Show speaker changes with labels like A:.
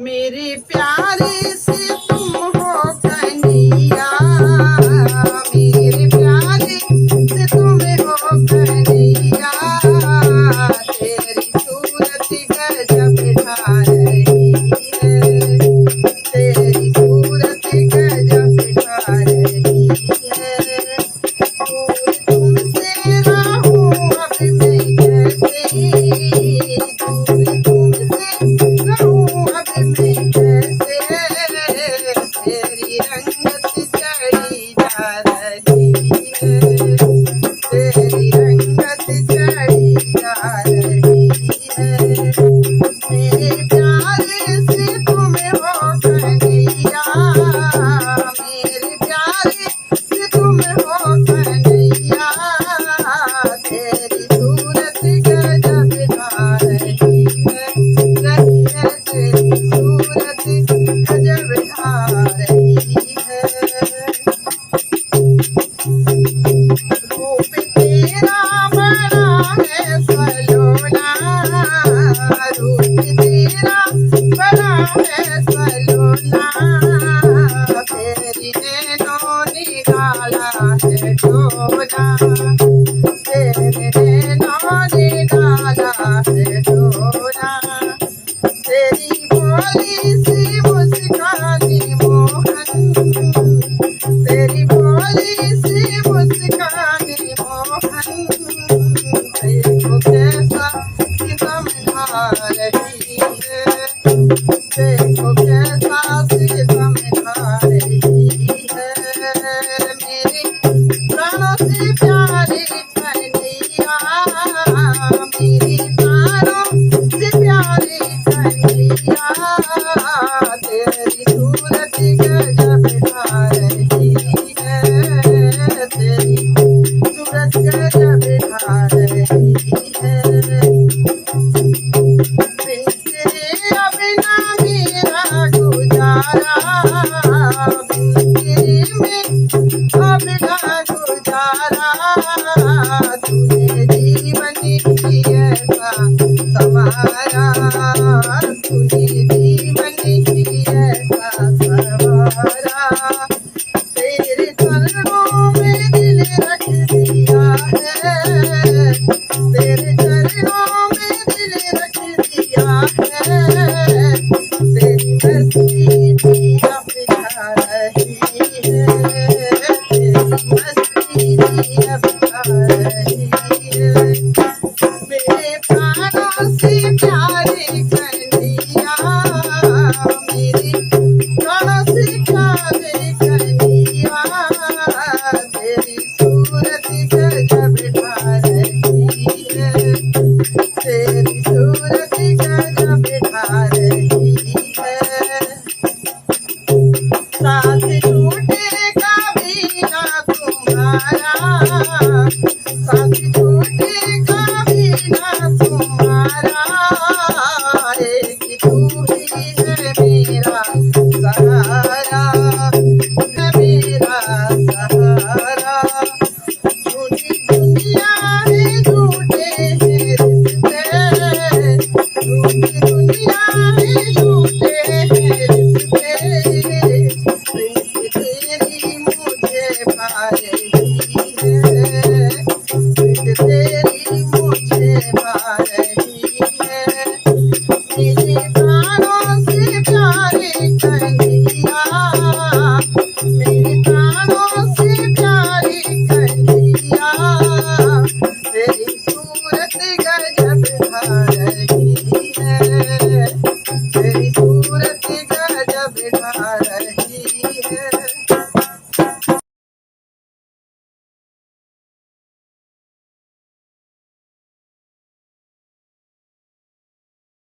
A: मेरे प्यारे से तुम हो कन्हैया, मेरे प्यारे से तुम हो कन्हैया। तेरी सूरत गजब ढा रही है, तेरी सूरत गजब ढा रही है। दूर तुमसे रहूं अब मैं कैसे, दूर तुमसे रहूं अब मैं कैसे। तेरी रंगत चढ़ी जा रही है, तेरी रंगत चढ़ी जा रही है। मेरे प्यारे से तुम हो कन्हैया, मेरे प्यारे से तुम हो कन्हैया। तेरी सूरत गजब ढा रही है, तेरी सूरत गजब ढा रही है। रूप तेरा बड़ा है सलोना, रूप तेरा बड़ा है सलोना। तेरी नैनों ने डाला है डोला, तेरे नैनों ने डाला है डोला। तेरी भोली सी मुस्कान मोहन, तेरी भोली सी मुस्कान मोहन। देखो कैसा सितम ढा रही है, देखो कैसा सितम ढा रही है। मेरे प्राणों से प्यारे कन्हैया, मेरे प्राणों से प्यारे कन्हैया। तेरी सूरत गजब ढा रही है, तेरी सूरत गजब ढा रही है। बिन तेरे अब ना मेरा गुजारा, बिन तेरे में अब ना गुजारा। तूने जीवन की ऐसा संवारा, तूने जीवन की ऐसा संवारा। तेरे चरणों में दिल रख दिया है, तेरे चरणों में दिल रख दिया है। तेरी मस्ती दिया पिला रही है, तेरी मस्ती दिया पिला रही है। मेरे प्राणों से प्यारे कन्हैया, मेरे प्राणों से प्यारे कन्हैया। तेरी सूरत गजब ढा रही है, तेरी सूरत गजब ढा रही है। साथ छूटेगा भी ना तुम्हारा, साथ छूटेगा भी ना तुम्हारा। एक तू ही है मेरा सहारा, है मेरा सहारा। झूठी दुनिया है झूठे हैं रिश्ते, झूठी दुनिया है झूठे हैं रिश्ते। प्रीत तेरी मुझे पा रही है, प्रीत तेरी मुझे पा रही है। मेरे प्राणों से प्यारे